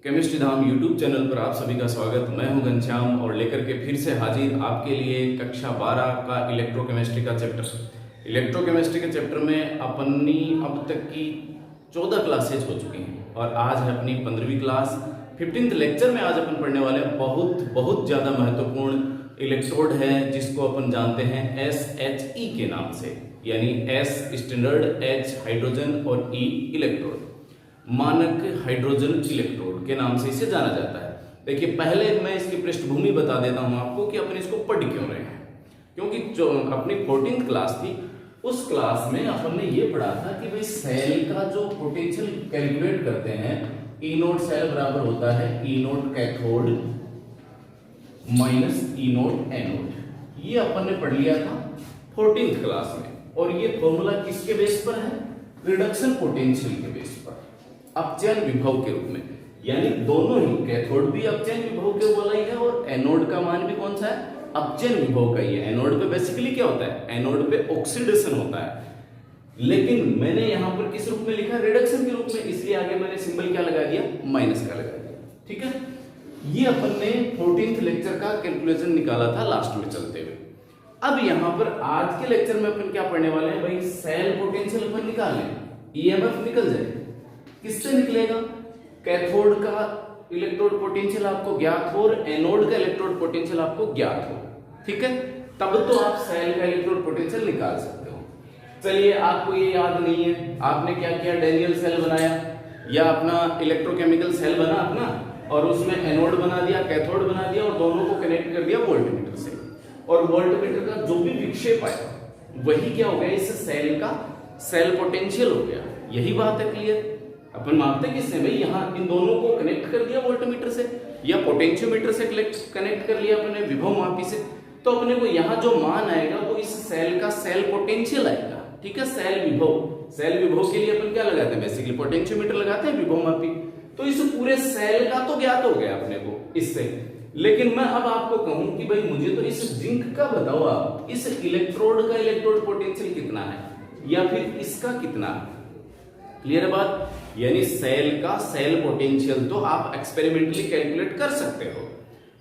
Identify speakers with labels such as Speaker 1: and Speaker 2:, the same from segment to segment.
Speaker 1: Chemistry धाम YouTube channel पर आप सभी का स्वागत। मैं हूं घनश्याम और लेकर के फिर से हाजिर आपके लिए कक्षा 12 का इलेक्ट्रोकेमिस्ट्री का चैप्टर। इलेक्ट्रोकेमिस्ट्री के चैप्टर में अपनी अब तक की 14 क्लासेज हो चुकी हैं और आज है अपनी 15वीं क्लास। 15th लेक्चर में आज अपन पढ़ने वाले हैं बहुत ज़्यादा महत्वपूर्ण इलेक्ट्रोड है जिसको अपन जानते हैं SHE के नाम से, यानी S स्टैंडर्ड, H हाइड्रोजन और E इलेक्ट्रोड, मानक हाइड्रोजन इलेक्ट्रोड के नाम से इसे जाना जाता है। देखिए, पहले मैं इसकी पृष्ठभूमि बता देता हूं आपको कि अपन इसको पढ़ क्यों रहे हैं, क्योंकि जो अपनी 14th क्लास थी उस क्लास में अपन ने ये पढ़ा था कि भाई सेल का जो पोटेंशियल कैलकुलेट करते हैं, E नोट सेल बराबर होता है E note cathode minus E note anode. ये अपन ने पढ़ लिया था 14th क्लास में, और ये फॉर्मूला किसके बेस पर है? रिडक्शन पोटेंशियल के बेस पर, अपचयन विभव के रूप में। यानी दोनों ही, कैथोड भी अपचयन विभव के वाला ही है और एनोड का मान भी कौन सा है? अपचयन विभव का ही है। एनोड पे बेसिकली क्या होता है? एनोड पे ऑक्सीडेशन होता है, लेकिन मैंने यहां पर किस रूप में लिखा? रिडक्शन के रूप में, इसलिए आगे मैंने सिंबल क्या लगा दिया? माइनस का लगा दिया। ठीक है, ये अपन ने 14th लेक्चर का कैलकुलेशन निकाला था लास्ट में चलते हुए। अब यहां पर आज के लेक्चर में अपन क्या पढ़ने वाले हैं? भाई सेल पोटेंशियल अपन निकाल लें, ईएमएफ निकल जाए। किससे निकलेगा? कैथोड का इलेक्ट्रोड पोटेंशियल आपको ज्ञात हो और एनोड का इलेक्ट्रोड पोटेंशियल आपको ज्ञात हो। ठीक है, तब तो आप सेल का इलेक्ट्रोड पोटेंशियल निकाल सकते हो। चलिए, आपको ये याद नहीं है, आपने क्या किया? डैनियल सेल बनाया या अपना इलेक्ट्रोकेमिकल सेल बना अपना, और उसमें एनोड बना दिया, कैथोड बना दिया और दोनों को कनेक्ट कर दिया वोल्टमीटर से, और वोल्टमीटर का जो भी विक्षेप आया वही क्या हो गया? इस सेल का सेल पोटेंशियल हो गया। यही बात है, क्लियर? अपन मानते किससे? भाई यहाँ इन दोनों को कनेक्ट कर दिया वोल्टमीटर से या पोटेंशियोमीटर से कनेक्ट कर लिया अपने विभव मापी से, तो अपने को यहाँ जो मान आएगा वो इस सेल का सेल पोटेंशियल आएगा। ठीक है, सेल विभव, सेल विभव के लिए अपन क्या लगाते हैं? बेसिकली पोटेंशियोमीटर लगाते हैं, विभव मापी। तो इस पूरे सेल का तो ज्ञात हो गया अपने को इससे, लेकिन मैं अब आपको कहूं कि भाई मुझे तो इस जिंक का बताओ, आप इस इलेक्ट्रोड का इलेक्ट्रोड पोटेंशियल कितना है या फिर इसका कितना है? क्लियर बात? यानी सेल का सेल पोटेंशियल तो आप एक्सपेरिमेंटली कैलकुलेट कर सकते हो,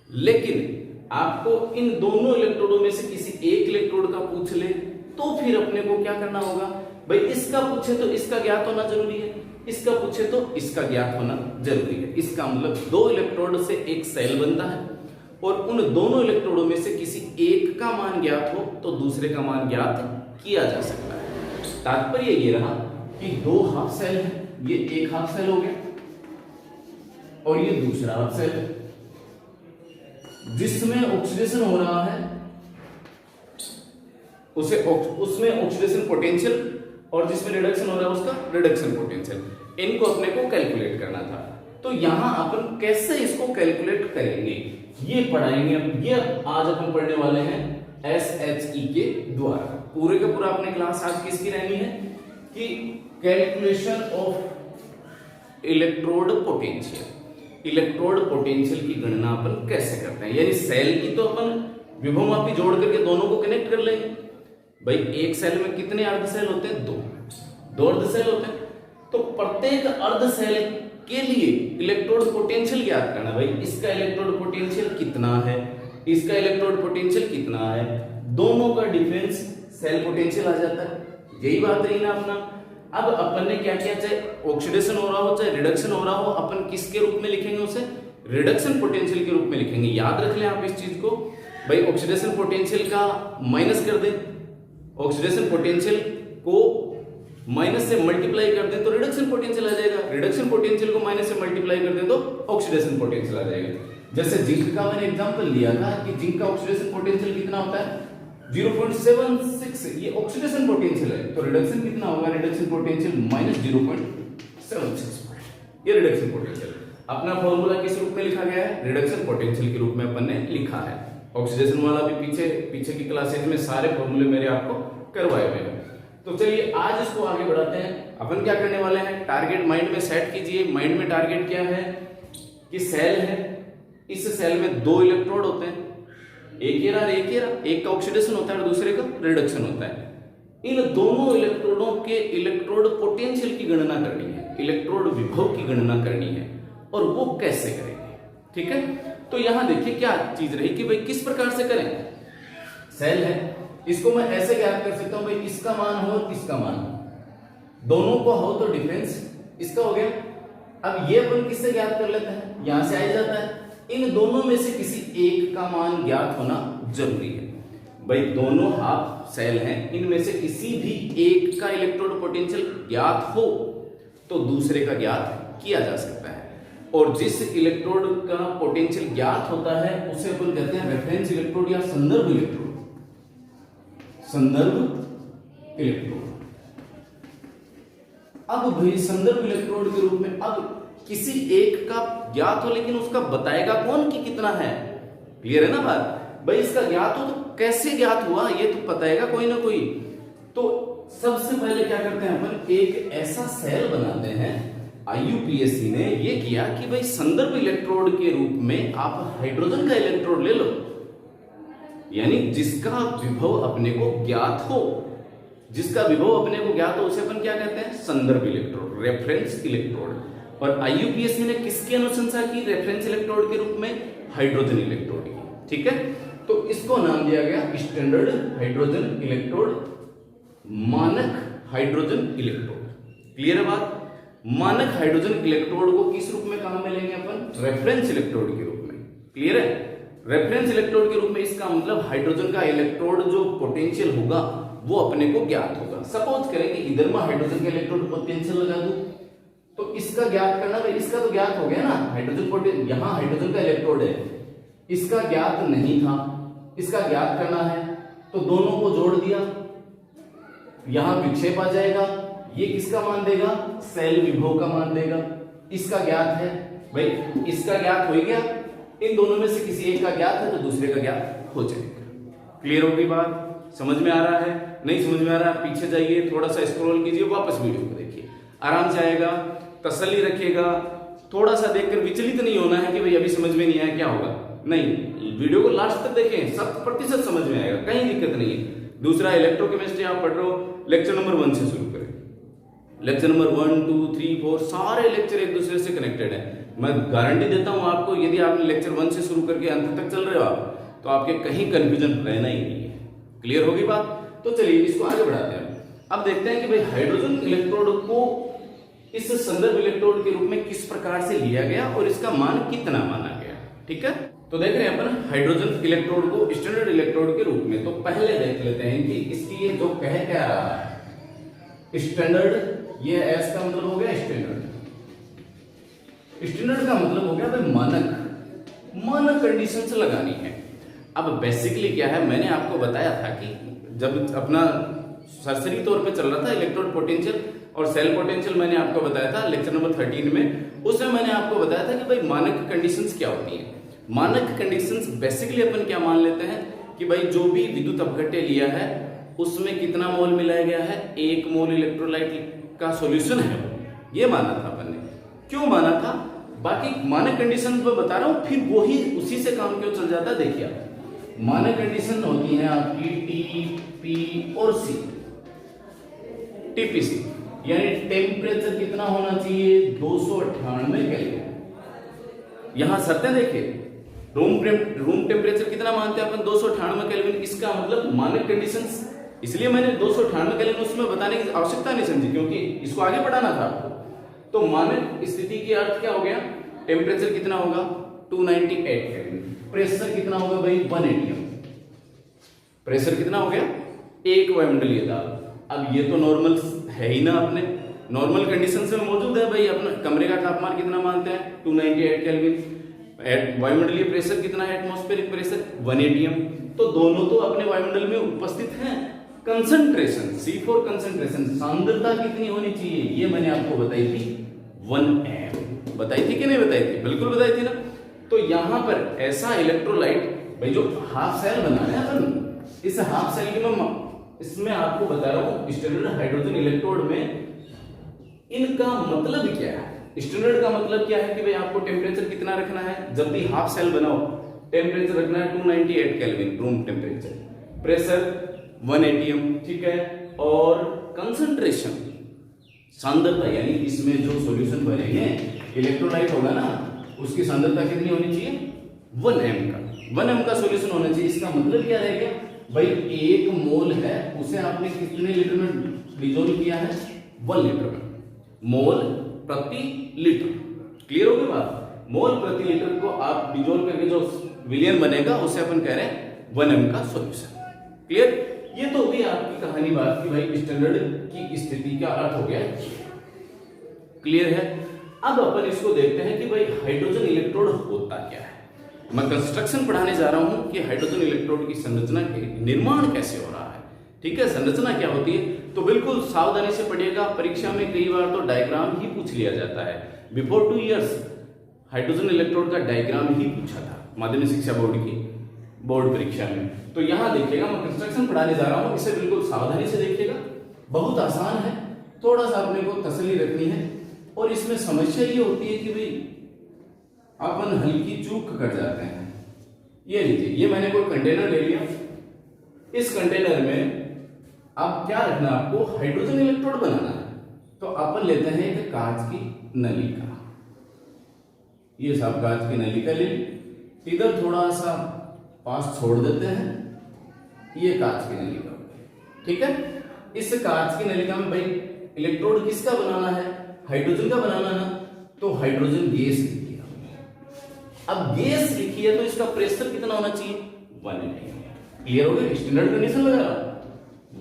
Speaker 1: लेकिन आपको इन दोनों इलेक्ट्रोडों में से किसी एक इलेक्ट्रोड का पूछ ले तो फिर अपने को क्या करना होगा? भाई इसका पूछे तो इसका ज्ञात होना जरूरी है, इसका पूछे तो इसका ज्ञात होना जरूरी है। इसका मतलब दो इलेक्ट्रोड से एक सेल बनता है और उन दोनों इलेक्ट्रोडों में से किसी एक का मान ज्ञात हो तो दूसरे का मान ज्ञात किया जा सकता है। तात्पर्य ये रहा कि दो हाफ सेल है, ये एक हाफ सेल हो गया और ये दूसरा हाफ सेल है, जिसमें ऑक्सीडेशन हो रहा है उसमें ऑक्सीडेशन पोटेंशियल, और जिसमें रिडक्शन हो रहा है उसका रिडक्शन पोटेंशियल। इनको अपने को कैलकुलेट करना था। तो यहां अपन कैसे इसको कैलकुलेट करेंगे ये पढ़ाएंगे। ये आज अपन पढ़ने वाले हैं SHE के द्वारा। पूरे का पूरा अपने क्लास आज किसकी रहनी है? कि calculation of electrode potential, electrode potential की गणना अपन कैसे करते हैं। यानी सेल की तो अपन विभव मापी जोड़ करके दोनों को कनेक्ट कर लेंगे। भाई एक सेल में कितने अर्ध सेल होते हैं? दो अर्ध सेल होते हैं। तो प्रत्येक अर्ध सेल के लिए इलेक्ट्रोड पोटेंशियल ज्ञात करना। भाई इसका इलेक्ट्रोड पोटेंशियल कितना है, इसका इलेक्ट्रोड पोटेंशियल कितना है, दोनों का डिफरेंस सेल पोटेंशियल आ जाता है। यही बात रही ना अपना। अब अपन ने क्या किया? चाहे ऑक्सीडेशन हो रहा हो चाहे रिडक्शन हो रहा हो, अपन किसके रूप में लिखेंगे? उसे रिडक्शन पोटेंशियल के रूप में लिखेंगे। याद रख लें आप इस चीज को। भाई ऑक्सीडेशन पोटेंशियल का माइनस कर दें, ऑक्सीडेशन पोटेंशियल को माइनस से मल्टीप्लाई कर दें तो रिडक्शन पोटेंशियल आ जाएगा, रिडक्शन पोटेंशियल को माइनस से मल्टीप्लाई कर दें तो ऑक्सीडेशन पोटेंशियल आ जाएगा। जैसे जिंक का मैंने एग्जांपल लिया था कि जिंक का ऑक्सीडेशन पोटेंशियल कितना होता है? 0.76। ये ऑक्सीडेशन पोटेंशियल है, तो रिडक्शन कितना होगा? Reduction potential minus 0.76। ये रिडक्शन पोटेंशियल। अपना फॉर्मूला किस रूप में लिखा गया है? रिडक्शन पोटेंशियल के रूप में अपन ने लिखा है। ऑक्सीडेशन वाला भी पीछे की क्लासेज में सारे फॉर्मूले मेरे आपको करवाए हुए हैं। तो चलिए आज इसको आगे बढ़ाते हैं। अपन क्या करने वाले हैं? टारगेट माइंड में सेट कीजिए। माइंड में टारगेट क्या है? कि सेल है, इस सेल में दो इलेक्ट्रोड होते हैं, एक का ऑक्सीडेशन होता है और दूसरे का रिडक्शन होता है। इन दोनों इलेक्ट्रोडों के इलेक्ट्रोड पोटेंशियल की गणना करनी है, इलेक्ट्रोड विभव की गणना करनी है। और वो कैसे करेंगे। ठीक है, तो यहां देखिए क्या चीज रही कि भाई किस प्रकार से करें। सेल है, इसको मैं ऐसे ज्ञात कर सकता हूं भाई इसका मान हो और इसका मान हो, दोनों को हो तो डिफरेंस इसका हो गया। अब ये अपन किससे ज्ञात कर लेते हैं, यहां से आ जाता है। इन दोनों में से किसी एक का मान ज्ञात होना जरूरी है। भाई दोनों हाफ सेल हैं, इनमें से किसी भी एक का इलेक्ट्रोड पोटेंशियल ज्ञात हो तो दूसरे का ज्ञात किया जा सकता है। और जिस इलेक्ट्रोड का पोटेंशियल ज्ञात होता है उसे अपन कहते हैं रेफरेंस इलेक्ट्रोड या संदर्भ इलेक्ट्रोड। संदर्भ इलेक्ट्रोड। अब भाई संदर्भ इलेक्ट्रोड के रूप में अब किसी एक का ज्ञात हो लेकिन उसका बताएगा कौन कि कितना है। क्लियर है ना बात। भाई इसका ज्ञात हो तो कैसे ज्ञात हुआ ये तो बताएगा कोई ना कोई। तो सबसे पहले क्या करते हैं अपन, एक ऐसा सेल बनाते हैं। IUPAC ने ये किया कि भाई संदर्भ इलेक्ट्रोड के रूप में आप हाइड्रोजन का इलेक्ट्रोड ले लो, यानी जिसका विभव अपने को ज्ञात हो। जिसका विभव अपने को ज्ञात हो उसे अपन क्या कहते हैं, संदर्भ इलेक्ट्रोड, रेफरेंस इलेक्ट्रोड। और IUPAC ने किसकी अनुशंसा की रेफरेंस इलेक्ट्रोड के रूप में, हाइड्रोजन इलेक्ट्रोड की। ठीक है, तो इसको नाम दिया गया स्टैंडर्ड हाइड्रोजन इलेक्ट्रोड, मानक हाइड्रोजन इलेक्ट्रोड। क्लियर है बात। मानक हाइड्रोजन इलेक्ट्रोड को किस रूप में काम में लेंगे अपन, रेफरेंस इलेक्ट्रोड के रूप में। क्लियर है, रेफरेंस इलेक्ट्रोड के रूप में इसका मतलब हाइड्रोजन का इलेक्ट्रोड जो पोटेंशियल होगा वो अपने को ज्ञात होगा। सपोज करें कि इधर में हाइड्रोजन का इलेक्ट्रोड पोटेंशियल लगा दूं तो इसका ज्ञात करना, भाई इसका तो ज्ञात हो गया ना, हाइड्रोजन पोटेंशियल, यहां हाइड्रोजन का इलेक्ट्रोड है, इसका ज्ञात नहीं था, इसका ज्ञात करना है तो दोनों को जोड़ दिया, यहां विक्षेप आ जाएगा, ये किसका मान देगा, सेल विभव का मान देगा। इसका ज्ञात है, भाई इसका ज्ञात हो गया, इन दोनों में से किसी एक का ज्ञात है तो दूसरे का ज्ञात हो जाएगा। क्लियर होगी बात, समझ में आ रहा है, नहीं समझ में आ रहा है पीछे जाइए, थोड़ा सा स्क्रॉल कीजिए, वापस वीडियो को देखिए, आराम से आएगा, तसल्ली रखिएगा, थोड़ा सा देखकर विचलित नहीं होना है कि भाई अभी समझ में नहीं आया क्या होगा, नहीं, वीडियो को लास्ट तक देखें, 100% समझ में आएगा, कहीं दिक्कत नहीं है। दूसरा इलेक्ट्रोकेमिस्ट्री आप पढ़ रहे हो, लेक्चर नंबर 1 से शुरू करें। लेक्चर नंबर 1, 2, 3, 4 सारे लेक्चर एक दूसरे से कनेक्टेड है। मैं गारंटी देता हूं आपको, यदि आपने लेक्चर 1 से शुरू करके अंत तक चल रहे हो आप, तो आपके कहीं कंफ्यूजन रहना ही नहीं है। क्लियर होगी बात। तो चलिए इसको आगे बढ़ाते हैं। अब देखते हैं कि भाई हाइड्रोजन इलेक्ट्रोड को इस संदर्भ इलेक्ट्रोड के रूप में किस प्रकार से लिया गया और इसका मान कितना माना गया। ठीक है, तो देख रहे हैं अपन हाइड्रोजन इलेक्ट्रोड को स्टैंडर्ड इलेक्ट्रोड के रूप में। तो पहले देख लेते हैं कि इसकी ये जो कह क्या रहा है, स्टैंडर्ड, ये एस का मतलब हो गया स्टैंडर्ड, स्टैंडर्ड का मतलब हो गया भाई मानक, मानक कंडीशंस लगानी है। अब बेसिकली क्या है, मैंने आपको बताया था कि जब अपना सरसरी तौर पे चल रहा था इलेक्ट्रोड पोटेंशियल और सेल पोटेंशियल, मैंने आपको बताया था लेक्चर नंबर 13 में, उसमें मैंने आपको बताया था कि भाई मानक कंडीशंस क्या होती हैं। मानक कंडीशंस बेसिकली अपन क्या मान लेते हैं कि भाई जो भी विद्युत अपघट्य लिया है उसमें कितना मोल मिलाया गया है, 1 मोल इलेक्ट्रोलाइट का सॉल्यूशन है, ये माना था अपन ने। क्यों माना था, बाकी मानक कंडीशन में बता रहा हूं, फिर वही उसी से काम क्यों चल जाता है। देखिए मानक कंडीशन होती है आपकी टी, पी और सी। टीपीसी यानी टेम्परेचर कितना होना चाहिए, 298 केल्विन। यहां शर्तें देखिए, रूम टेम्परेचर कितना मानते हैं अपन, 298 केल्विन। इसका मतलब मानक कंडीशंस, इसलिए मैंने 298 केल्विन उसमें बताने की आवश्यकता नहीं समझी क्योंकि इसको आगे बढ़ाना था आपको। तो मानक स्थिति की अर्थ क्या हो गया, टेम्परेचर कितना होगा 298 केल्विन, प्रेशर कितना होगा भाई 1 atm, प्रेशर कितना हो गया 1 वायुमंडलीय दाब। अब ये तो नॉर्मल है ही ना, अपने नॉर्मल कंडीशंस में मौजूद है भाई। अपना कमरे का तापमान कितना मानते हैं 298 केल्विन, वायुमंडलीय प्रेशर कितना है, एटमॉस्फेरिक प्रेशर 1 atm। तो दोनों तो अपने वायुमंडल में उपस्थित हैं। कंसंट्रेशन, C4 कंसंट्रेशन, सांद्रता कितनी होनी चाहिए, ये मैंने आपको बताई थी 1 m। बताई थी कि नहीं बताई थी, बिल्कुल बताई थी ना। तो यहां पर ऐसा इलेक्ट्रोलाइट, भाई जो हाफ सेल बना रहे हैं अपन, इस हाफ सेल की मैं इसमें आपको बता रहा हूं स्टैंडर्ड हाइड्रोजन इलेक्ट्रोड में इनका मतलब क्या है। स्टैंडर्ड का मतलब क्या है कि भाई आपको टेम्परेचर कितना रखना है, जब भी हाफ सेल बनाओ टेम्परेचर रखना है 298 kelvin room temperature, pressure 1 atm, ठीक है, और कंसंट्रेशन सांद्रता, यानी इसमें जो सॉल्यूशन बनेंगे इलेक्ट्रोलाइट होगा ना उसकी सांद्रता कितनी होनी चाहिए, 1m का। 1m का सॉल्यूशन होना चाहिए। इसका मतलब क्या रह गया भाई, 1 मोल है उसे आपने कितने लीटर में डिजोल्व किया है, 1 लीटर में, मोल प्रति लीटर। क्लियर होगी बात? मोल प्रति लीटर को आप डिजोल्व करके जो विलियन बनेगा उसे अपन कह रहे हैं 1m का सॉल्यूशन। क्लियर? ये तो भी आपकी कहानी बात की भाई स्टैंडर्ड की स्थिति का अर्थ हो गया। क्लियर है? अब अपन इसको देखते हैं कि भाई हाइड्रोजन इलेक्ट्रोड होता क्या है। मैं कंस्ट्रक्शन पढ़ाने जा रहा हूं कि हाइड्रोजन इलेक्ट्रोड की संरचना के निर्माण कैसे हो रहा है। ठीक है, संरचना क्या होती है तो बिल्कुल सावधानी से पढ़िएगा। परीक्षा में कई बार तो डायग्राम ही पूछ लिया जाता है। बिफोर 2 इयर्स हाइड्रोजन इलेक्ट्रोड का डायग्राम ही पूछा था माध्यमिक शिक्षा बोर्ड की बोर्ड परीक्षा में। तो यहां देखिएगा, मैं कंस्ट्रक्शन पढ़ाने जा रहा हूं, इसे बिल्कुल सावधानी से देखिएगा। बहुत आसान है, थोड़ा सा अपने को तसल्ली रखनी है। और इसमें समस्या ये होती है कि भाई अपन हल्की चूक कर जाते हैं। ये लीजिए, ये मैंने कोई कंटेनर ले लिया। इस कंटेनर में आप क्या रखना, आपको हाइड्रोजन इलेक्ट्रोड बनाना है। तो अपन लेते हैं एक कांच की नलिका। ये सब कांच की नलिका ले ली, इधर थोड़ा सा पास छोड़ देते हैं। ये कांच की नलिका, ठीक है। इस कांच की नलिका में भाई इलेक्ट्रोड किसका बनाना है, हाइड्रोजन का बनाना ना। तो हाइड्रोजन गैस लिखी है। अब गैस लिखी है तो इसका प्रेशर कितना होना चाहिए, 180। क्लियर हो गया? स्टैंडर्ड कंडीशन लगा रहा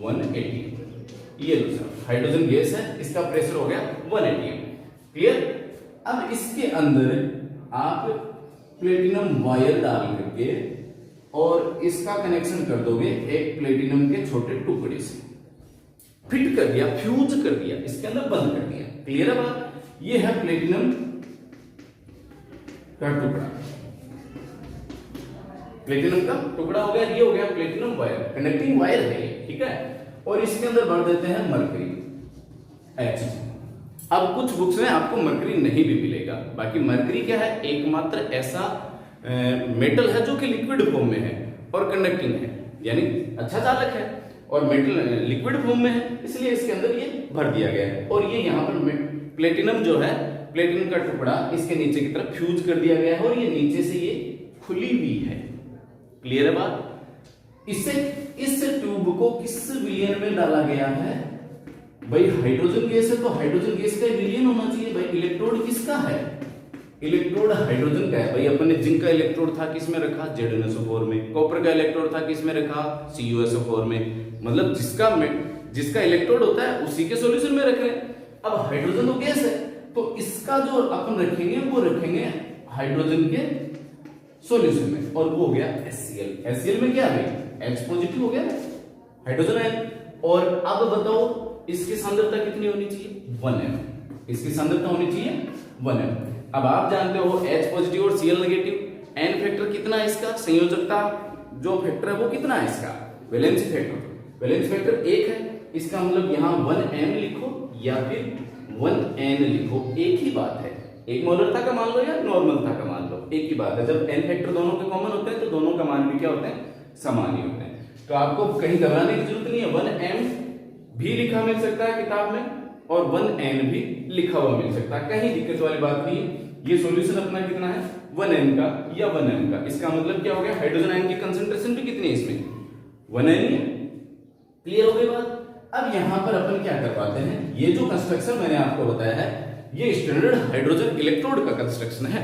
Speaker 1: 180। ये लो सर, हाइड्रोजन गैस है, इसका प्रेशर हो गया 180। क्लियर? अब इसके अंदर आप प्लेटिनम वायर डाल करके और इसका कनेक्शन कर दोगे एक प्लेटिनम के छोटे टुकड़े से। फिट कर दिया, फ्यूज कर दिया, इसके अंदर बंद कर दिया। क्लियर है बात? ये है प्लेटिनम का टुकड़ा, प्लेटिनम का टुकड़ा हो गया। ये हो गया प्लेटिनम वायर, कनेक्टिंग वायर है ये, ठीक है। और इसके अंदर भर देते हैं मरकरी, H। अब कुछ बुक्स में आपको मरकरी नहीं भी मिलेगा। बाकी मरकरी क्या है, एकमात्र ऐसा मेटल है जो कि लिक्विड फॉर्म में है और कंडक्टिंग है, यानी अच्छा चालक है और मेटल लिक्विड फॉर्म में है, इसलिए इसके अंदर ये भर दिया गया है। और ये यहाँ पर प्लेटिनम जो है, प्लेटिनम का टुकड़ा इसके नीचे की तरफ फ्यूज कर दिया गया है और ये नीचे से ये खुली हुई है। क्लियर है बात? इससे इस ट्यूब को किस विलियन में डाला गया है भाई, हाइड्रोजन गैस है तो हाइड्रोजन गैस का विलियन होना चाहिए। भाई इलेक्ट्रोड किसका है, इलेक्ट्रोड हाइड्रोजन का है। भाई अपन ने जिंक का इलेक्ट्रोड था किसमें रखा, ZnSO4 में। कॉपर का इलेक्ट्रोड था किसमें रखा, CuSO4 में। मतलब जिसका इलेक्ट्रोड होता है उसी के सॉल्यूशन में रख रहे हैं। अब हाइड्रोजन तो गैस है तो इसका जो अपन रखेंगे वो रखेंगे हाइड्रोजन के सॉल्यूशन में, और वो हो गया HCl। HCl में क्या है, H पॉजिटिव हो गया हाइड्रोजन आयन। और अब बताओ इसकी सांद्रता कितनी होनी चाहिए, 1m। इसकी सांद्रता होनी चाहिए 1m। अब आप जानते हो H पॉजिटिव और Cl नेगेटिव। N फैक्टर कितना है इसका, संयोजकता जो फैक्टर है वो कितना है इसका, वैलेंसी फैक्टर। वैलेंसी फैक्टर 1 है। इसका मतलब यहाँ 1m लिखो या फिर 1n लिखो, एक ही बात है। एक मोलरता का मान लो या नॉर्मलता का मान लो, एक ही बात है। जब n फैक्टर दोनों के कॉमन होते हैं तो दोनों का मान भी क्या होते हैं, समान ही होते हैं। तो आपको कहीं घबराने की जरूरत नहीं है। 1m भी लिखा मिल सकता है किताब में और 1n भी लिखा हुआ मिल सकता है, कहीं दिक्कत वाली बात नहीं है। ये सॉल्यूशन अपना कितना है, 1n का या 1m का। इसका मतलब क्या हो गया, हाइड्रोजन आयन की कंसंट्रेशन भी कितनी है इसमें, 1n ही है। क्लियर हो गई बात? अब यहां पर अपन क्या करवाते हैं, ये जो कंस्ट्रक्शन मैंने आपको बताया है ये स्टैंडर्ड हाइड्रोजन इलेक्ट्रोड का कंस्ट्रक्शन है।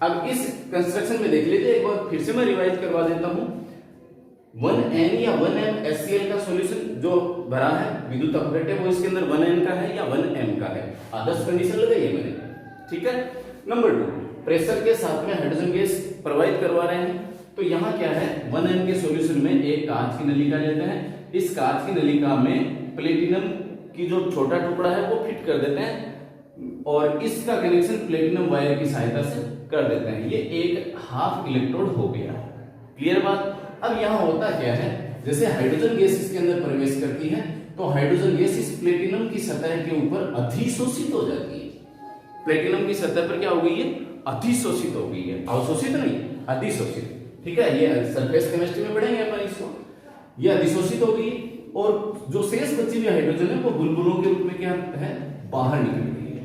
Speaker 1: अब इस कंस्ट्रक्शन में देख लीजिए एक बार फिर से मैं रिवाइज करवा देता हूं। 1n या 1m HCl का सॉल्यूशन जो भरा है विद्युत अपघट्य वो इसके अंदर 1n का है या 1m का है। आदर्श कंडीशन लगाई है मैंने, ठीक है। नंबर 2, प्रेशर के साथ में हाइड्रोजन गैस प्रवाहित करवा रहे हैं। तो यहाँ क्या है, 1m के सॉल्यूशन में एक कांच की नलिका लेते हैं। इस कांच की नलिका में प्लेटिनम की जो छोटा टुकड़ा है वो फिट कर देते हैं और इसका कनेक्शन प्लेटिनम वायर की सहायता से कर देते हैं। ये एक हाफ इलेक्ट्रोड हो गया। क्लियर बात? अब यहाँ होता क्या है, जैसे हाइड्रोजन गैस इसके अंदर प्रवेश करती है तो हाइड्रोजन गैस इस प्लेटिनम की सतह के ऊपर अधिशोषित हो जाती है। प्लेटिनम की सतह पर क्या हो गई है, अधिशोषित हो गई है, अवशोषित नहीं, अधिशोषित। ठीक है, ये सरफेस केमिस्ट्री में पढ़ेंगे अपन इसको। ये अधिशोषित हो गई और जो शेष बची हुई हाइड्रोजन है वो बुलबुलों के रूप में क्या है, बाहर निकल गई है।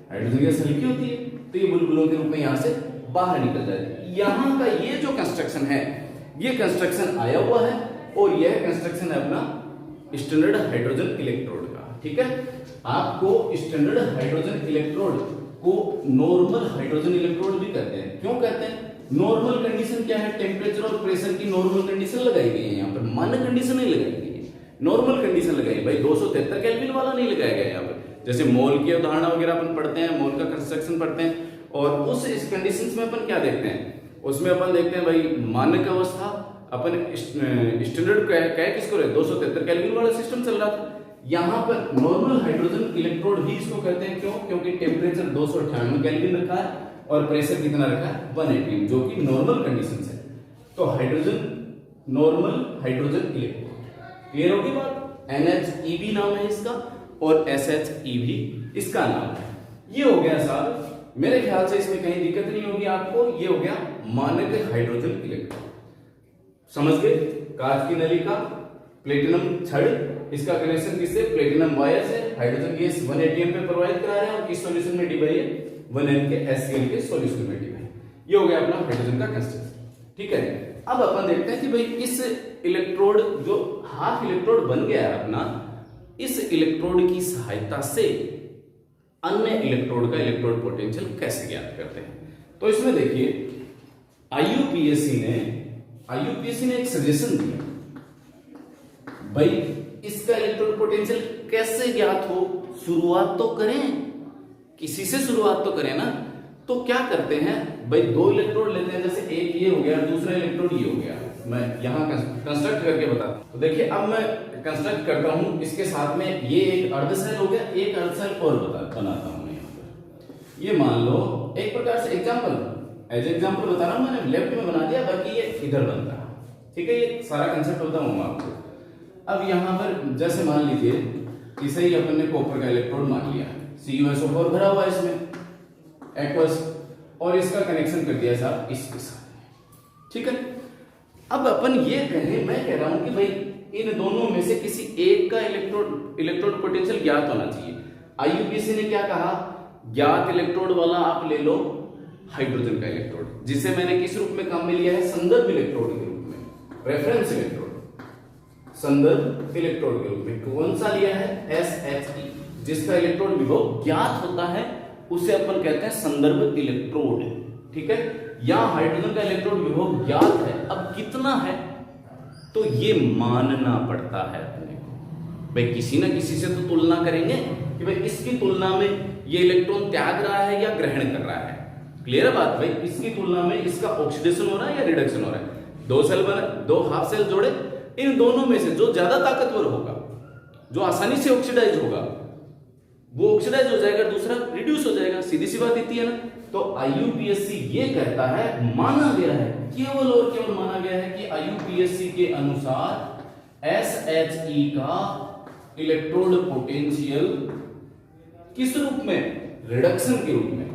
Speaker 1: हाइड्रोजन गैस हल्की होती है तो ये बुलबुलों के रूप में यहां से बाहर निकल जाएगी। यहां का ये जो कंस्ट्रक्शन है, ये कंस्ट्रक्शन आया हुआ है और यह कंस्ट्रक्शन है अपना स्टैंडर्ड हाइड्रोजन इलेक्ट्रोड का। ठीक है, आपको स्टैंडर्ड हाइड्रोजन इलेक्ट्रोड को नॉर्मल हाइड्रोजन इलेक्ट्रोड भी कहते हैं। क्यों कहते हैं? नॉर्मल कंडीशन क्या है? टेम्परेचर और प्रेशर की नॉर्मल कंडीशन लगाई गई है, यहाँ पर मानक कंडीशन नहीं लगाई गई है, नॉर्मल कंडीशन लगाई। भाई 273 केल्विन वाला नहीं लगाया गया यहाँ पर। जैसे मोल की अवधारणा वगैरह अपन पढ़ते हैं, मोल का कंस्ट्रक्शन पढ़ते हैं, और उस इस कंडीशंस में अपन क्या देखते हैं? उसमें अपन देखते हैं भाई मानक अवस्था अपन स्टैंडर्ड क्या किसको रहे 273 केल्विन वाला सिस्टम चल रहा था। यहाँ पर नॉर्मल हाइड्रोजन इलेक्ट्रोड भी इसको कहते हैं। क्यों? क्योंकि टेम्परेचर 298 केल्विन रखा है और प्रेशर कितना रखा है 180, जो कि नॉर्मल कंडीशन है। तो hydrogen normal hydrogen electrode. Clear होगी बात? NHEB नाम है इसका और SHEB इसका नाम है। ये हो गया साहब, मेरे ख्याल से इसमें कहीं दिक्कत नहीं होगी आपको। ये हो गया मानक हाइड्रोजन इलेक्ट्रोड। समझ गए? कांच की नली का प्लेटिनम छड़, इसका कनेक्शन किससे? प्लेटिनम वायर से। हाइड्रोजन गैस 180 एम पे प्रोवाइड करा रहे हैं और किस सॉल्यूशन में डिवाइड है? 1N के HCl के सॉल्यूशन में डिवाइड। ये हो गया अपना हाइड्रोजन का कंस्ट्रक्शन। ठीक है, अब अपन देखते हैं कि भाई इस इलेक्ट्रोड जो हाफ इलेक्ट्रोड बन गया है अपना, इस इलेक्ट्रोड की सहायता से अन्य इलेक्ट्रोड का इलेक्ट्रोड पोटेंशियल कैसे ज्ञात करते हैं। तो इसमें देखिए IUPAC ने एक सजेशन दिया, भाई इसका इलेक्ट्रोड पोटेंशियल कैसे ज्ञात हो। शुरुआत तो करें, किसी से शुरुआत तो करें ना। तो क्या करते हैं भाई, दो इलेक्ट्रोड लेते हैं, जैसे एक ये हो गया, दूसरा इलेक्ट्रोड ये हो गया। मैं यहां कंस्ट्रक्ट करके बताता हूं। तो देखिए अब मैं कंस्ट्रक्ट करता हूं, इसके साथ में ये एक अर्ध सेल हो गया, एक अर्ध सेल और बनाता हूं मैं यहां पर। ये मान लो एक प्रकार से एज एग्जांपल बता रहा हूं, मैंने लेफ्ट में बना दिया, बाकी ये इधर बनता है। ठीक है, ये सारा कंसेप्ट बताऊंगा आपको। अब यहां पर जैसे मान लीजिए इसे ही अपन ने कॉपर का इलेक्ट्रोड मान लिया, CuSO4 भरा हुआ है इसमें एक्वस, और इसका कनेक्शन कर दिया साहब इसके साथ। ठीक है, अब अपन ये कहें, मैं कह रहा हूं कि भाई इन दोनों में से किसी एक का इलेक्ट्रोड पोटेंशियल ज्ञात होना चाहिए। IUPAC ने क्या कहा, ज्ञात इलेक्ट्रोड वाला आप ले लो हाइड्रोजन का इलेक्ट्रोड, जिसे मैंने किस रूप में काम में लिया है? संदर्भ इलेक्ट्रोड के रूप में, रेफरेंस इलेक्ट्रोड, संदर्भ इलेक्ट्रोड के रूप में। कौन सा लिया है? SHE, जिसका इलेक्ट्रोड विभव ज्ञात होता है उसे अपन कहते हैं संदर्भ इलेक्ट्रोड। ठीक है, यहां हाइड्रोजन का इलेक्ट्रोड विभव ज्ञात है, अब कितना है तो ये मानना पड़ता है अपने को। भाई किसी ना किसी से तो तुलना करेंगे कि भाई इसकी तुलना में ये इलेक्ट्रॉन त्याग रहा है या ग्रहण कर रहा है। क्लियर है बात? भाई इसकी तुलना में इसका ऑक्सीडेशन हो रहा है या रिडक्शन हो रहा है। दो सेल बने, दो हाफ सेल जोड़े, इन दोनों में से जो ज्यादा ताकतवर होगा, जो आसानी से ऑक्सीडाइज होगा, वो ऑक्सीडाइज हो जाएगा, दूसरा रिड्यूस हो जाएगा। सीधी सी बात इतनी है ना। तो IUPAC ये कहता है, माना गया है, केवल और केवल माना गया है कि IUPAC के अनुसार SHE का इलेक्ट्रोड पोटेंशियल किस रूप में? रिडक्शन के रूप में।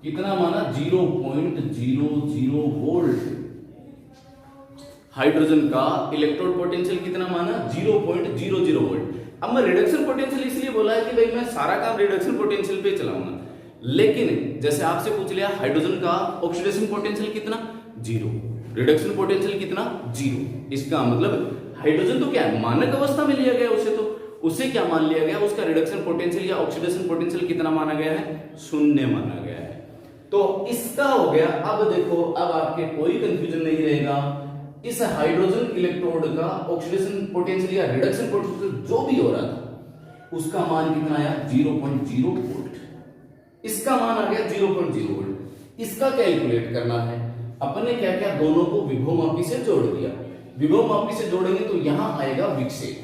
Speaker 1: कितना माना? 0.00 वोल्ट। हाइड्रोजन का इलेक्ट्रोड पोटेंशियल कितना माना? 0.00 वोल्ट। अब मैं रिडक्शन पोटेंशियल इसलिए बोला है कि भाई मैं सारा काम रिडक्शन पोटेंशियल पे चलाऊंगा, लेकिन जैसे आपसे पूछ लिया हाइड्रोजन का ऑक्सीडेशन पोटेंशियल कितना? 0, रिडक्शन पोटेंशियल कितना? 0। इसका मतलब हाइड्रोजन तो क्या है? मानक अवस्था में लिया गया उसे, तो उसे क्या मान लिया गया? उसका रिडक्शन पोटेंशियल या ऑक्सीडेशन पोटेंशियल कितना माना गया है? 0 माना गया है। तो इसका हो गया। अब देखो, अब आपके कोई कंफ्यूजन नहीं रहेगा, इस हाइड्रोजन इलेक्ट्रोड का ऑक्सीडेशन पोटेंशियल या रिडक्शन पोटेंशियल जो भी हो रहा था उसका मान कितना आया? 0.0 वोल्ट। इसका मान आ गया 0.0 वोल्ट। इसका कैलकुलेट करना है। अपने क्या क्या दोनों को विभवमापी से जोड़ दिया। विभवमापी से जोड़ेंगे तो यहां आएगा विक्षेप।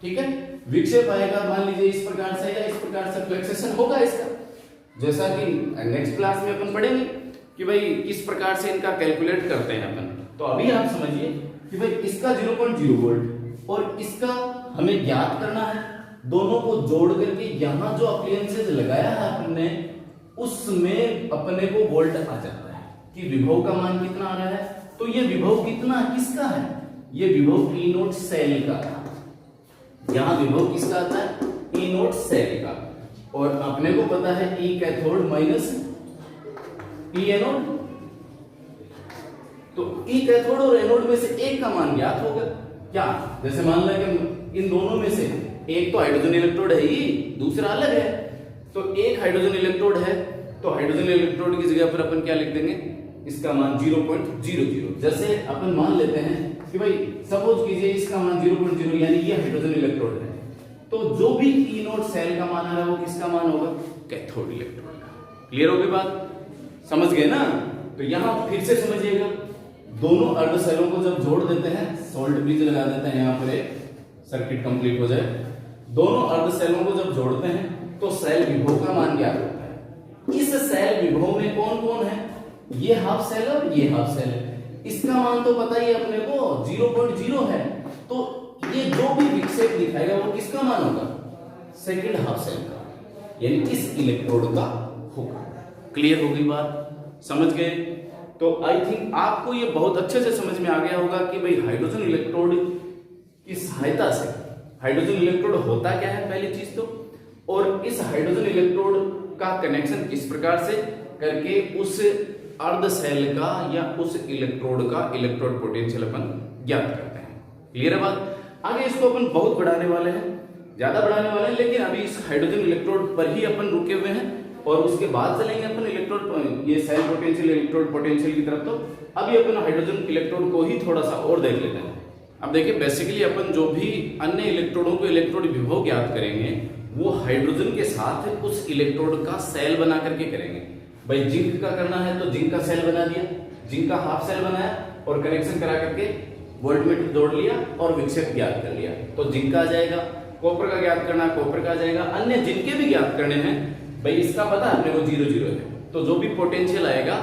Speaker 1: ठीक है, विक्षेप आएगा, मान लीजिए इस प्रकार से या इस प्रकार से फ्लक्सेशन होगा इसका, जैसा कि नेक्स्ट क्लास में अपन पढ़ेंगे कि भाई किस प्रकार से इनका कैलकुलेट करते हैं अपन। तो अभी आप समझिए कि भाई इसका 0.0 वोल्ट और इसका हमें ज्ञात करना है। दोनों को जोड़ करके यहां जो अप्लायंसेस लगाया है अपन ने, उसमें अपने को वोल्ट आ जाता है कि विभव का मान कितना आ रहा है। तो ये विभव कितना किसका है? ये विभव E0 सेल का था। यहां विभव किसका आता है? E0 सेल का। और अपने को पता है E कैथोड माइनस ई एनोड, तो ई कैथोड और एनोड में से एक का मान ज्ञात होगा क्या? जैसे मान लें कि इन दोनों में से एक तो हाइड्रोजन इलेक्ट्रोड है ही, दूसरा अलग है, तो एक हाइड्रोजन इलेक्ट्रोड है, तो हाइड्रोजन इलेक्ट्रोड की जगह पर अपन क्या लिख देंगे, इसका मान 0.00। जैसे अपन मान लेते हैं कि भाई सपोज कीजिए इसका मान 0.0 यानी ये हाइड्रोजन इलेक्ट्रोड है, तो जो भी ई नोड सेल का मान आ रहा है वो किसका मान होगा? कैथोड इलेक्ट्रोड का। क्लियर होगी बात? समझ गए ना? तो यहां फिर से समझिएगा, दोनों अर्ध सेलों को जब जोड़ देते हैं, सोल्ट ब्रिज लगा देते हैं, यहां पर एक सर्किट कंप्लीट हो जाए। दोनों अर्ध सेलों को जब जोड़ते हैं तो सेल विभव का मान क्या होता है? इस सेल विभव में कौन कौन है? ये हाफ सेल और ये हाफ सेल है। इसका मान तो पता ही अपने को 0.0 है, तो ये जो भी विक्षेप दिखाएगा वो किसका मान होगा? सेकंड हाफ सेल का, यानी इस इलेक्ट्रोड का होगा। क्लियर होगी बात? समझ गए? तो आई थिंक आपको ये बहुत अच्छे से समझ में आ गया होगा कि भाई हाइड्रोजन इलेक्ट्रोड की सहायता से हाइड्रोजन इलेक्ट्रोड होता क्या है पहली चीज तो, और इस हाइड्रोजन इलेक्ट्रोड का कनेक्शन किस प्रकार से करके उस अर्ध सेल का या उस इलेक्ट्रोड का इलेक्ट्रोड पोटेंशियल अपन ज्ञात करते हैं। क्लियर है बात? आगे इसको अपन बहुत बढ़ाने वाले हैं, ज्यादा बढ़ाने वाले हैं, लेकिन अभी इस हाइड्रोजन इलेक्ट्रोड पर ही अपन रुके हुए हैं और उसके बाद चलेंगे अपन इलेक्ट्रोड, ये सेल पोटेंशियल इलेक्ट्रोड पोटेंशियल की तरफ। तो अभी अपन हाइड्रोजन इलेक्ट्रोड को ही थोड़ा सा और देख लेते हैं। अब देखिए बेसिकली अपन जो भी अन्य इलेक्ट्रोडों को इलेक्ट्रोड विभव ज्ञात करेंगे वो हाइड्रोजन के साथ उस इलेक्ट्रोड का सेल बना करके करेंगे। भाई जिंक का करना है तो जिंक का सेल बना दिया, जिंक का हाफ सेल बनाया और कनेक्शन करा करके वोल्टमीटर जोड़ लिया और विक्षेप ज्ञात कर लिया, तो जिंक का आ जाएगा। कॉपर का ज्ञात करना है, कॉपर का आ जाएगा। अन्य जिनके भी ज्ञात करने हैं, भाई इसका पता है अपने को 0.0 है, तो जो भी पोटेंशियल आएगा,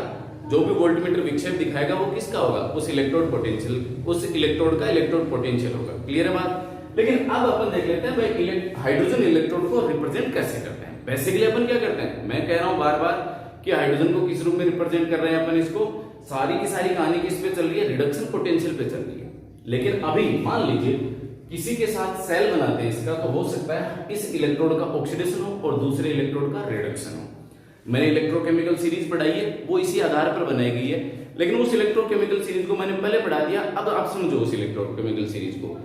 Speaker 1: जो भी वोल्टमीटर विक्षेप दिखाएगा वो किसका होगा? उस इलेक्ट्रोड पोटेंशियल, उस इलेक्ट्रोड का इलेक्ट्रोड पोटेंशियल होगा। क्लियर है बात? लेकिन अब अपन देख लेते हैं भाई हाइड्रोजन इलेक्ट्रोड को रिप्रेजेंट कैसे करते हैं। बेसिकली अपन क्या करते हैं, मैं कह रहा हूं बार बार कि हाइड्रोजन को किस रूप में रिप्रेजेंट कर रहे हैं अपन, इसको सारी की सारी कहानी किस पे चल रही है? रिडक्शन पोटेंशियल पे चल रही है। लेकिन अभी मान लीजिए किसी के साथ सेल बनाते हैं इसका, तो हो सकता है इस इलेक्ट्रोड का ऑक्सीडेशन हो और दूसरे इलेक्ट्रोड का रिडक्शन हो। मैंने इलेक्ट्रोकेमिकल सीरीज पढ़ाई है, वो इसी आधार पर बनाई गई है, लेकिन उस इलेक्ट्रोकेमिकल सीरीज को मैंने पहले पढ़ा दिया। अब आप समझो उस इलेक्ट्रोकेमिकल सीरीज को।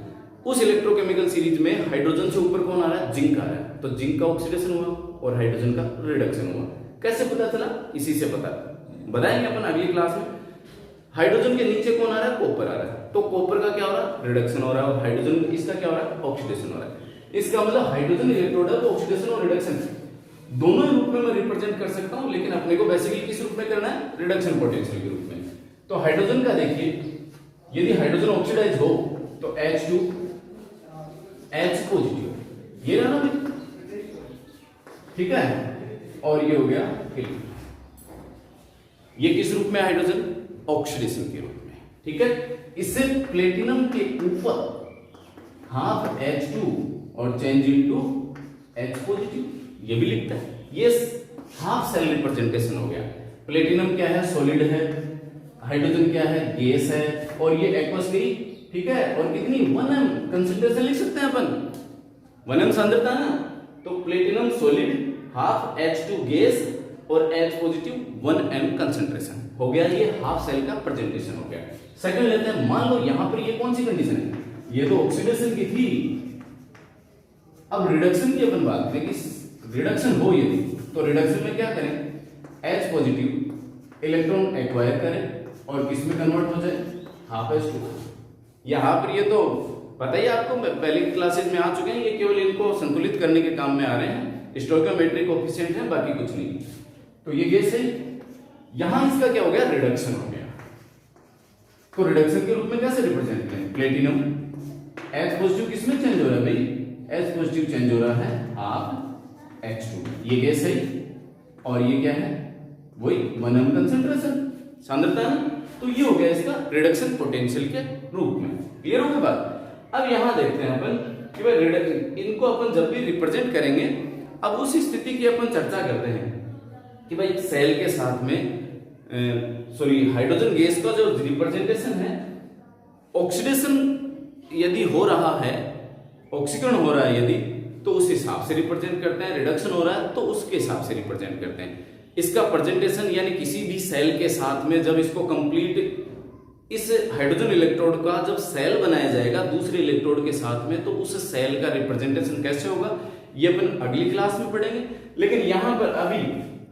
Speaker 1: उस इलेक्ट्रोकेमिकल सीरीज में हाइड्रोजन से ऊपर कौन आ रहा है? जिंक आ रहा है, तो जिंक का ऑक्सीडेशन हुआ और हाइड्रोजन का रिडक्शन हुआ। कैसे पता चला? इसी से पता बताएंगे अपन अगली क्लास में। हाइड्रोजन के नीचे कौन आ रहा है? कॉपर आ रहा है, तो कॉपर का क्या हो रहा है? रिडक्शन हो रहा है, और हाइड्रोजन इसका क्या हो रहा है? ऑक्सीडेशन हो रहा है। इसका मतलब हाइड्रोजन इलेक्ट्रोड है तो ऑक्सीडेशन और रिडक्शन दोनों रूप में मैं रिप्रेजेंट कर सकता हूं, लेकिन अपने को बेसिकली किस रूप में करना है? रिडक्शन पोटेंशियल के रूप में। तो हाइड्रोजन का देखिए, यदि हाइड्रोजन ऑक्सीडाइज हो तो H2 H पॉजिटिव, ये रहा ना, ठीक है, और ये हो गया H। ये किस रूप में? हाइड्रोजन ऑक्सीडेशन के रूप में, ठीक है। इससे प्लेटिनम के ऊपर हाफ H2 और चेंज इनटू H पॉजिटिव, ये भी लिखता है। ये हाफ सेल रिप्रेजेंटेशन हो गया। प्लेटिनम क्या है? सॉलिड है, हाइड्रोजन क्या है? गैस है, और ये एक्वस गई, ठीक है। और कितनी? 1m कंसंट्रेशन लिख सकते हैं अपन, 1m सांद्रता ना, तो platinum solid, half H2 gas और H पॉजिटिव 1m कंसंट्रेशन हो गया। ये हाफ सेल का प्रेजेंटेशन हो गया। सेकंड लेते हैं, मान लो यहां पर ये कौन सी कंडीशन है? ये तो ऑक्सीडेशन की थी। अब रिडक्शन की अपन बात करें कि रिडक्शन हो यदि, तो रिडक्शन में क्या करें? H पॉजिटिव इलेक्ट्रॉन एक्वायर करें और किस में कन्वर्ट हो जाए? Half H2। यहां पर ये तो पता ही आपको, पहले की क्लासेज में आ चुके हैं, ये केवल इनको संतुलित करने के काम में आ रहे हैं। स्टोइकियोमेट्रिक कोएफिशिएंट है, बाकी कुछ नहीं। तो ये गैस है, यहां इसका क्या हो गया? रिडक्शन हो गया। तो रिडक्शन के रूप में कैसे रिप्रेजेंट करें? प्लेटिनम H पॉजिटिव किसमें चेंज हो रहा है भाई? H पॉजिटिव चेंज हो रहा है हाफ H2, ये गैस है, और ये क्या है? वही 1m कंसंट्रेशन, सांद्रता है। तो ये हो गया इसका रिडक्शन पोटेंशियल के रूप में। क्लियर हो गया बात? अब यहां देखते हैं अपन कि भाई रिडक्शन, इनको अपन जब भी रिप्रेजेंट करेंगे, अब उस स्थिति की अपन चर्चा करते हैं कि भाई सेल के साथ में हाइड्रोजन गैस का जो रिप्रेजेंटेशन है, ऑक्सीडेशन यदि हो रहा है, ऑक्सीकरण हो रहा है यदि, तो उस हिसाब से रिप्रेजेंट करते हैं। रिडक्शन हो रहा है तो उसके हिसाब से रिप्रेजेंट करते हैं। इसका प्रेजेंटेशन यानी किसी भी सेल के साथ में जब इसको कंप्लीट इस हाइड्रोजन इलेक्ट्रोड का जब सेल बनाया जाएगा दूसरे इलेक्ट्रोड के साथ में, तो उस सेल का रिप्रेजेंटेशन कैसे होगा ये अपन अगली क्लास में पढ़ेंगे। लेकिन यहां पर अभी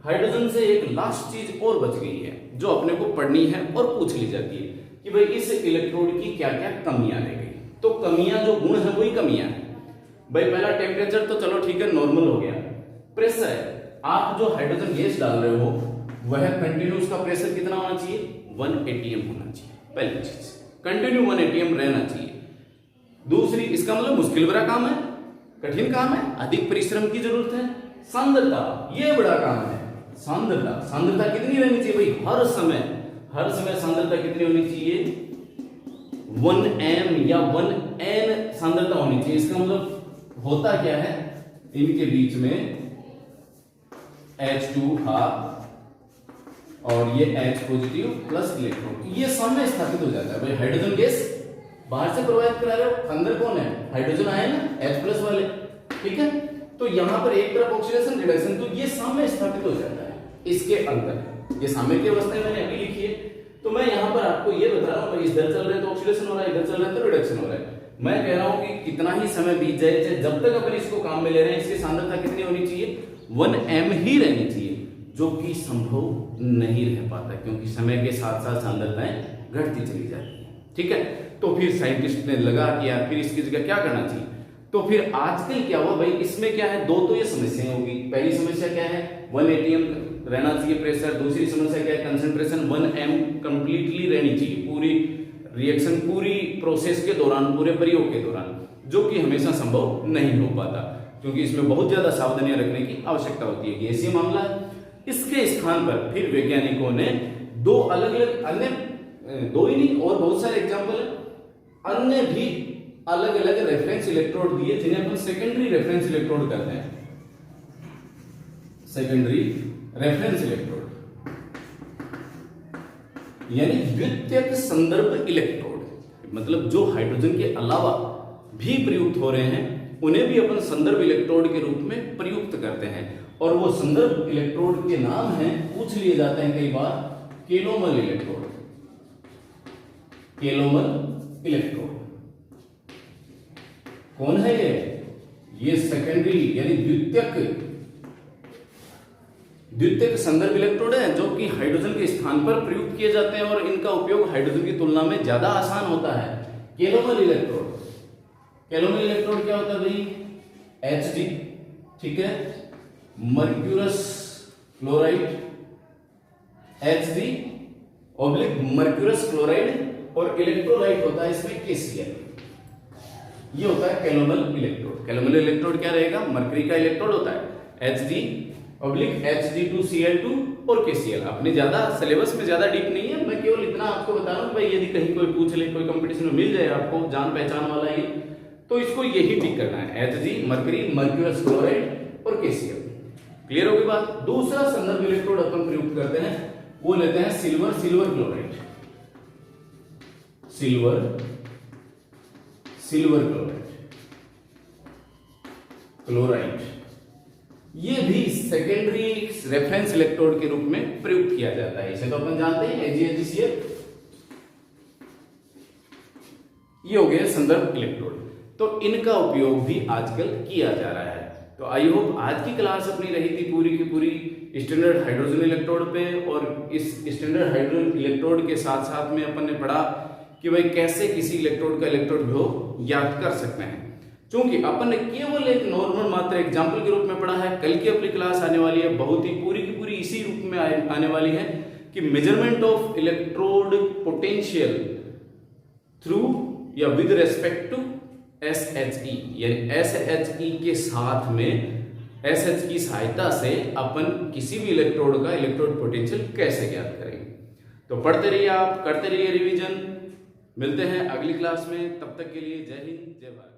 Speaker 1: हाइड्रोजन से एक लास्ट चीज और बच गई है जो अपने को पढ़नी है और पूछ ली जाती है कि भाई इस इलेक्ट्रोड की क्या क्या कमियां रह गई। तो कमियां जो गुण है वही कमियां है भाई। पहला टेम्परेचर तो चलो ठीक है नॉर्मल हो गया। प्रेशर, आप जो हाइड्रोजन गैस डाल रहे हो वह कंटिन्यूस का प्रेशर कितना होना चाहिए 1 atm होना चाहिए। पहली चीज कंटिन्यू 1 atm रहना चाहिए। दूसरी, इसका मतलब मुश्किल भरा काम है, कठिन काम है, अधिक परिश्रम की जरूरत है। सांद्रता, ये बड़ा काम है। सांद्रता कितनी रहनी चाहिए भाई, हर समय सांद्रता कितनी होनी चाहिए 1 m या 1 n सांद्रता होनी चाहिए। इसका मतलब होता क्या है, इनके बीच में H2 हाफ और ये H पॉजिटिव प्लस इलेक्ट्रॉन, ये समय स्थापित हो जाता है भाई। हाइड्रोजन गैस बाहर से प्रोवाइड करा रहे हो, अंदर कौन है हाइड्रोजन आए ना H प्लस वाले, ठीक है। तो यहां पर एक तरफ ऑक्सीडेशन रिडक्शन, तो ये समय स्थापित हो जाता है इसके अंदर। ये समय की अवस्था मैंने अभी लिखी है, तो मैं यहां पर आपको ये बता रहा हूं भाई इधर चल रहे तो ऑक्सीडेशन हो रहा है, इधर चल रहा है तो रिडक्शन हो रहा है। मैं कह रहा हूं कि कितना ही समय बीत जाए, जब तक अपन इसको काम में ले रहे हैं, इसकी सांद्रता कितनी होनी चाहिए 1 m ही रहनी चाहिए, जो कि संभव नहीं रह पाता क्योंकि समय के साथ साथ सांद्रताएं घटती चली जाती है, ठीक है। तो फिर साइंटिस्ट ने लगा कि यार फिर इसकी जगह क्या करना चाहिए। तो फिर आजकल क्या हुआ भाई, इसमें क्या है, दो तो ये समस्याएं होगी। पहली समस्या क्या है 1 atm रहना चाहिए प्रेशर। दूसरी समस्या क्या है, कंसंट्रेशन 1 m कंप्लीटली रहनी चाहिए पूरी रिएक्शन, पूरी प्रोसेस के दौरान, पूरे प्रयोग के दौरान, जो कि हमेशा संभव नहीं हो पाता क्योंकि इसमें बहुत ज्यादा सावधानियां रखने की आवश्यकता होती है। गैसीय मामला है। इसके स्थान पर फिर वैज्ञानिकों ने दो अलग अलग अन्य, दो ही नहीं और बहुत सारे एग्जाम्पल अन्य भी अलग अलग रेफरेंस इलेक्ट्रोड दिए जिन्हें अपन सेकेंडरी रेफरेंस इलेक्ट्रोड कहते हैं। सेकेंडरी रेफरेंस इलेक्ट्रोड यानी द्वितीयक संदर्भ इलेक्ट्रोड, मतलब जो हाइड्रोजन के अलावा भी प्रयुक्त हो रहे हैं उन्हें भी अपन संदर्भ इलेक्ट्रोड के रूप में प्रयुक्त करते हैं। और वो संदर्भ इलेक्ट्रोड के नाम हैं, पूछ लिए जाते हैं कई बार, केलोमल इलेक्ट्रोड। केलोमल इलेक्ट्रोड कौन है ये सेकेंडरी यानी द्वितीयक संदर्भ इलेक्ट्रोड है जो कि हाइड्रोजन के स्थान पर प्रयुक्त किए जाते हैं और इनका उपयोग हाइड्रोजन की तुलना में ज्यादा आसान होता है। केलोमल इलेक्ट्रोड, केलोमल इलेक्ट्रोड क्या होता है भाई Hd, ठीक है, mercurous chloride Hd oblique mercurous chloride, और इलेक्ट्रोलाइट होता है इसमें KCl। ये होता है केलोमल इलेक्ट्रोड। केलोमल इलेक्ट्रोड क्या रहेगा, मरकरी का इलेक्ट्रोड होता है Hd ऑब्लिक Hd2Cl2 और KCl। अपने ज्यादा सिलेबस में ज्यादा डीप नहीं है, मैं केवल इतना आपको बता रहा हूं भाई यदि कहीं कोई पूछ ले, कोई कंपटीशन में मिल जाए आपको जान पहचान वाला ये, तो इसको यही टिक करना है Hg मरकरी मर्क्यूरस क्लोराइड और KCl। क्लियर होगी बात। दूसरा संदर्भ इलेक्ट्रोड अपन प्रयुक्त करते हैं वो लेते हैं सिल्वर क्लोराइड, सिल्वर क्लोराइड। ये भी सेकेंडरी रेफरेंस इलेक्ट्रोड के रूप में प्रयुक्त किया जाता है। इसे तो अपन जानते हैं AgCl। ये हो गया संदर्भ इलेक्ट्रोड। तो इनका उपयोग भी आजकल किया जा रहा है। तो आई होप आज की क्लास अपनी रही थी पूरी की पूरी स्टैंडर्ड हाइड्रोजन इलेक्ट्रोड पे, और इस स्टैंडर्ड हाइड्रोजन इलेक्ट्रोड के साथ साथ में अपन ने पढ़ा कि भाई कैसे किसी इलेक्ट्रोड का इलेक्ट्रोड विभव याद कर सकते हैं। क्योंकि अपन ने केवल एक नॉर्मल मात्र एग्जाम्पल के रूप में पढ़ा है, कल की अपनी क्लास आने वाली है बहुत ही पूरी की पूरी इसी रूप में आने वाली है कि measurement of electrode potential through या विद रेस्पेक्ट टू SHE, यानी SHE के साथ में SH की सहायता से अपन किसी भी इलेक्ट्रोड का इलेक्ट्रोड पोटेंशियल कैसे ज्ञात करेंगे। तो पढ़ते रहिए आप, करते रहिए रिवीजन। मिलते हैं अगली क्लास में, तब तक के लिए जय हिंद जय भारत।